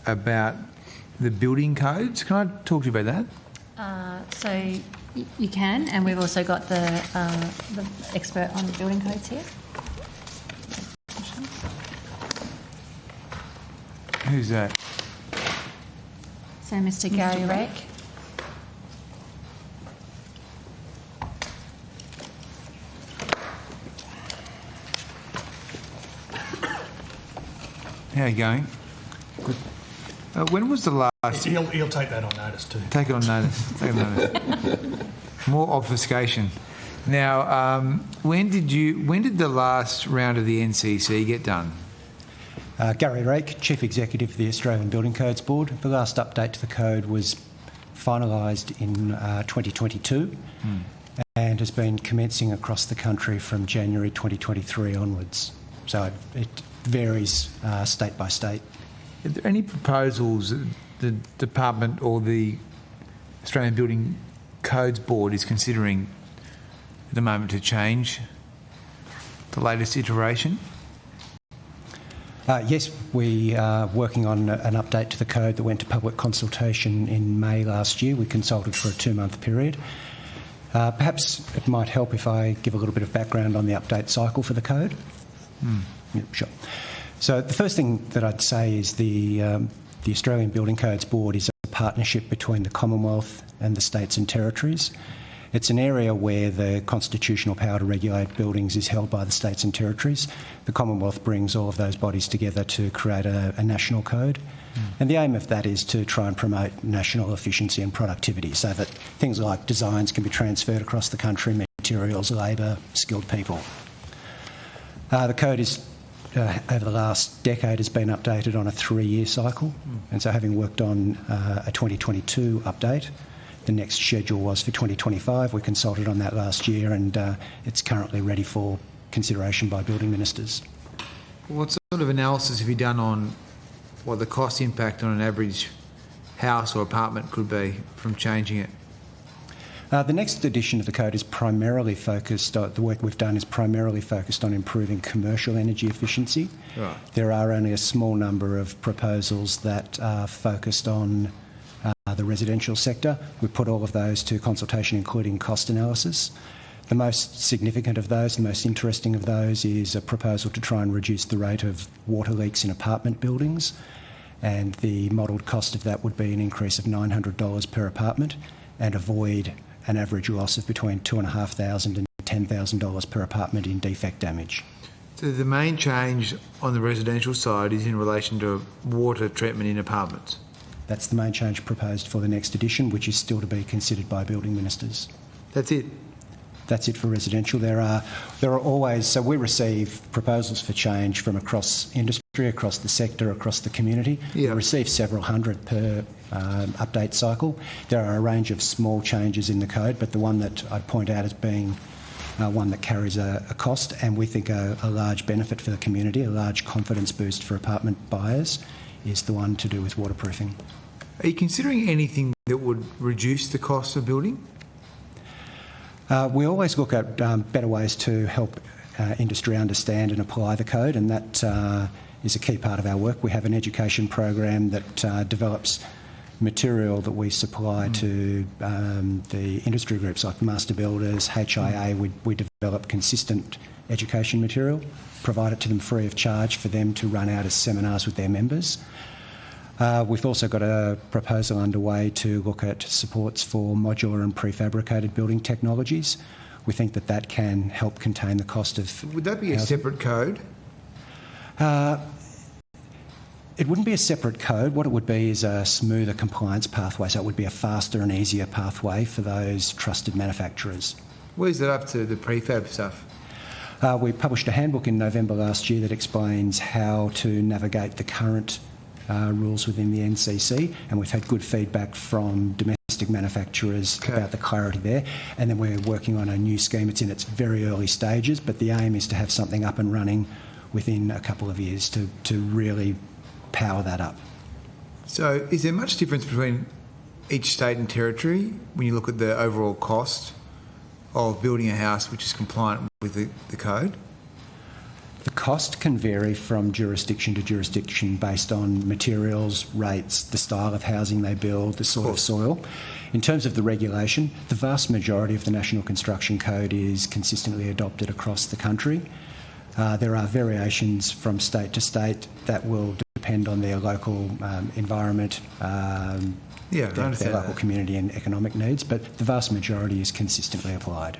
about the building codes. Can I talk to you about that? So you can, and we've also got the expert on the building codes here. Who's that? So Mr. Gary Rake. How are you going? Good. When was the last... He'll take that on notice too. Take it on notice. Take it on notice. More obfuscation. Now, when did the last round of the NCC get done? Gary Rake, Chief Executive of the Australian Building Codes Board. The last update to the code was finalised in 2022 and has been commencing across the country from January 2023 onwards. So it varies state by state. Are there any proposals that the department or the Australian Building Codes Board is considering at the moment to change the latest iteration? Yes, we are working on an update to the code that went to public consultation in May last year. We consulted for a 2-month period. Perhaps it might help if I give a little bit of background on the update cycle for the code. Yeah, sure. So the first thing that I'd say is the Australian Building Codes Board is a partnership between the Commonwealth and the states and territories. It's an area where the constitutional power to regulate buildings is held by the states and territories. The Commonwealth brings all of those bodies together to create a national code. And the aim of that is to try and promote national efficiency and productivity so that things like designs can be transferred across the country, materials, labour, skilled people. The code is, over the last decade, has been updated on a 3-year cycle. And so having worked on a 2022 update, the next schedule was for 2025. We consulted on that last year and it's currently ready for consideration by building ministers. What sort of analysis have you done on what the cost impact on an average house or apartment could be from changing it? The next edition of the code is primarily focused, the work we've done is primarily focused on improving commercial energy efficiency. Right. There are only a small number of proposals that are focused on the residential sector. We put all of those to consultation, including cost analysis. The most significant of those, the most interesting of those, is a proposal to try and reduce the rate of water leaks in apartment buildings. And the modelled cost of that would be an increase of $900 per apartment and avoid an average loss of between $2,500 and $10,000 per apartment in defect damage. So the main change on the residential side is in relation to water treatment in apartments? That's the main change proposed for the next edition, which is still to be considered by building ministers. That's it? That's it for residential. There are always, so we receive proposals for change from across industry, across the sector, across the community. Yeah. We receive several hundred per update cycle. There are a range of small changes in the code, but the one that I'd point out as being one that carries a cost and we think a large benefit for the community, a large confidence boost for apartment buyers, is the one to do with waterproofing. Are you considering anything that would reduce the cost of building? We always look at better ways to help industry understand and apply the code, and that is a key part of our work. We have an education program that develops material that we supply to the industry groups like Master Builders, HIA. We develop consistent education material, provide it to them free of charge for them to run out as seminars with their members. We've also got a proposal underway to look at supports for modular and prefabricated building technologies. We think that that can help contain the cost of... Would that be a separate code? It wouldn't be a separate code. What it would be is a smoother compliance pathway, so it would be a faster and easier pathway for those trusted manufacturers. Where's that up to, the prefab stuff? We published a handbook in November last year that explains how to navigate the current rules within the NCC, and we've had good feedback from domestic manufacturers about the clarity there. And then we're working on a new scheme. It's in its very early stages, but the aim is to have something up and running within a couple of years to really power that up. So is there much difference between each state and territory when you look at the overall cost of building a house which is compliant with the code? The cost can vary from jurisdiction to jurisdiction based on materials, rates, the style of housing they build, the sort of soil. In terms of the regulation, the vast majority of the National Construction Code is consistently adopted across the country. There are variations from state to state that will depend on their local environment, Yeah, I their understand local that. community and economic needs, but the vast majority is consistently applied.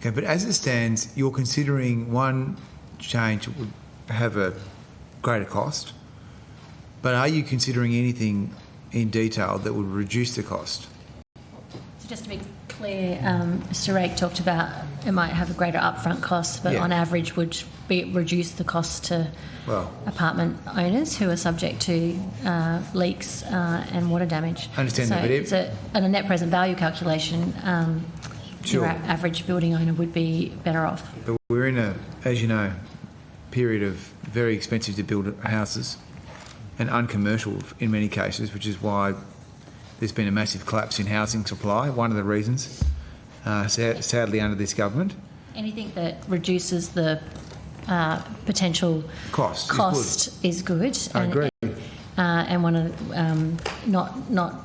Okay, but as it stands, you're considering one change that would have a greater cost, but are you considering anything in detail that would reduce the cost? So just to be clear, Mr. Rake talked about it might have a greater upfront cost, but Yeah. on average would reduce the cost to Well, apartment owners who are subject to leaks and water damage. I understand so that, but it's on a net present value calculation, Sure. your average building owner would be better off. but we're in a, as you know, period of very expensive to build houses and uncommercial in many cases, which is why there's been a massive collapse in housing supply, one of the reasons, sadly, under this government. Anything that reduces the potential Cost is good. I agree. And one of the,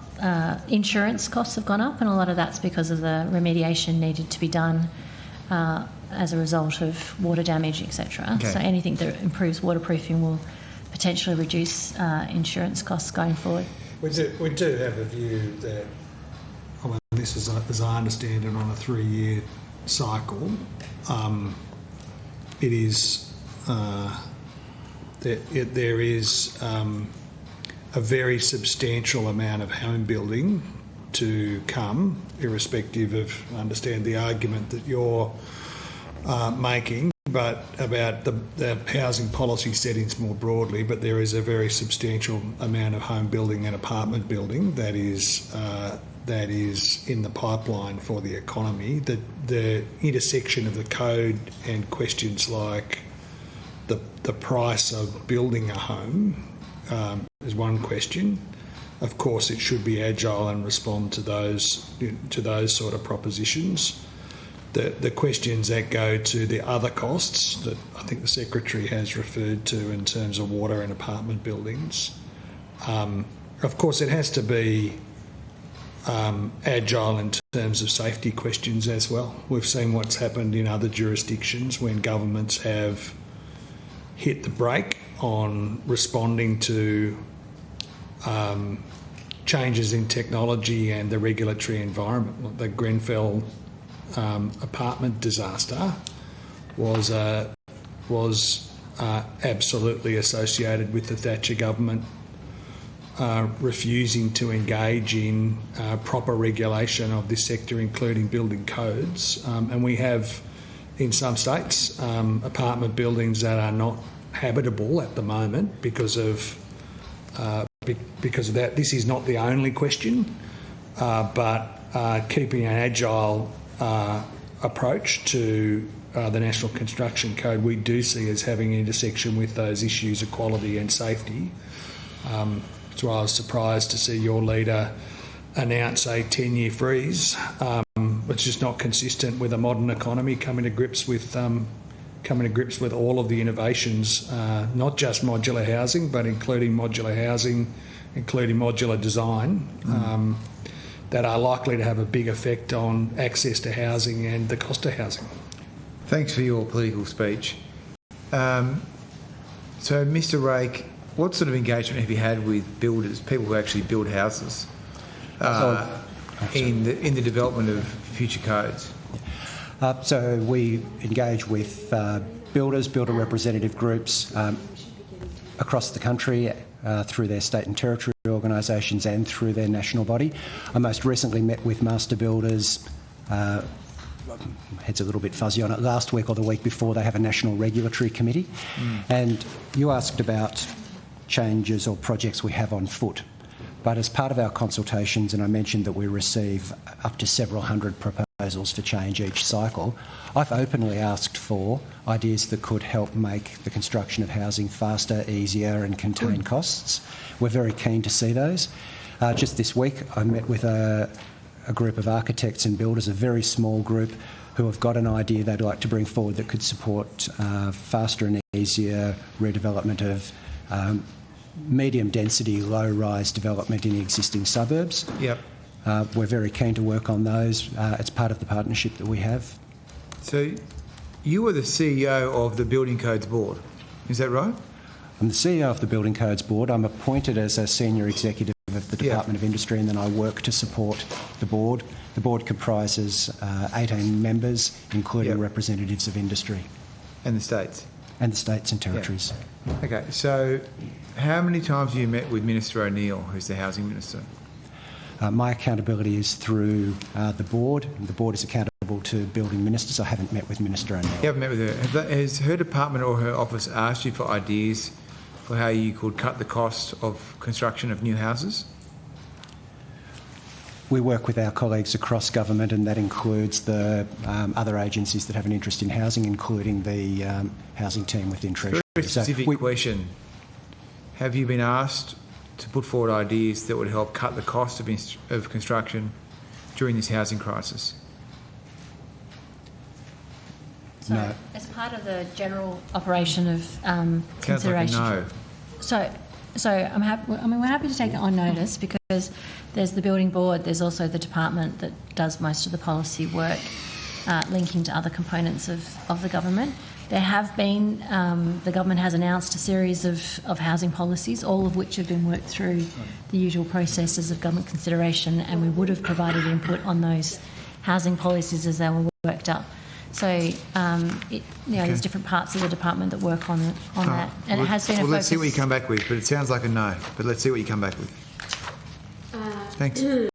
insurance costs have gone up, and a lot of that's because of the remediation needed to be done as a result of water damage, etc. Okay. So anything that improves waterproofing will potentially reduce insurance costs going forward. We do have a view that, I mean, this is, as I understand it, on a 3-year cycle. It is there is a very substantial amount of home building to come, irrespective of, I understand the argument that you're making, but about the housing policy settings more broadly. But there is a very substantial amount of home building and apartment building that is in the pipeline for the economy. The intersection of the code and questions like the price of building a home is one question. Of course, it should be agile and respond to those sort of propositions. The questions that go to the other costs that I think the Secretary has referred to in terms of water and apartment buildings. Of course, it has to be agile in terms of safety questions as well. We've seen what's happened in other jurisdictions when governments have hit the brake on responding to changes in technology and the regulatory environment. The Grenfell apartment disaster was absolutely associated with the Thatcher government refusing to engage in proper regulation of this sector, including building codes. And we have, in some states, apartment buildings that are not habitable at the moment because of that. This is not the only question, but keeping an agile approach to the National Construction Code, we do see as having an intersection with those issues of quality and safety. That's why I was surprised to see your leader announce a 10-year freeze, which is not consistent with a modern economy coming to grips with all of the innovations, not just modular housing, but including modular housing, including modular design, that are likely to have a big effect on access to housing and the cost of housing. Thanks for your political speech. So, Mr. Rake, what sort of engagement have you had with builders, people who actually build houses, in the development of future codes? So we engage with builders, builder representative groups across the country through their state and territory organisations and through their national body. I most recently met with master builders, head's a little bit fuzzy on it, last week or the week before. They have a national regulatory committee. And you asked about changes or projects we have on foot. But as part of our consultations, and I mentioned that we receive up to several hundred proposals for change each cycle, I've openly asked for ideas that could help make the construction of housing faster, easier and contain costs. We're very keen to see those. Just this week I met with a a group of architects and builders, a very small group, who have got an idea they'd like to bring forward that could support faster and easier redevelopment of medium density, low rise development in existing suburbs. Yep. We're very keen to work on those. It's part of the partnership that we have. So you were the CEO of the Building Codes Board, is that right? I'm the CEO of the Building Codes Board. I'm appointed as a senior executive of the Department of Industry, and then I work to support the board. The board comprises 18 members, including representatives of industry. And the states? And the states and territories. Okay, so how many times have you met with Minister O'Neill, who's the Housing Minister? My accountability is through the board. The board is accountable to building ministers. I haven't met with Minister O'Neill. You haven't met with her. Has her department or her office asked you for ideas for how you could cut the cost of construction of new houses? We work with our colleagues across government, and that includes the other agencies that have an interest in housing, including the housing team within Treasury. Very specific question. Have you been asked to put forward ideas that would help cut the cost of construction during this housing crisis? So, No. as part of the general operation of Sounds like a consideration. no. So I'm happy. I mean, we're happy to take it on notice because there's the building board. There's also the department that does most of the policy work, linking to other components of the government. There have been the government has announced a series of housing policies, all of which have been worked through the usual processes of government consideration, and we would have provided input on those housing policies as they were worked up. So, there's different parts of the department that work on that, and it has been a focus. Let's see what you come back with, but it sounds like a no. But let's see what you come back with. Thanks.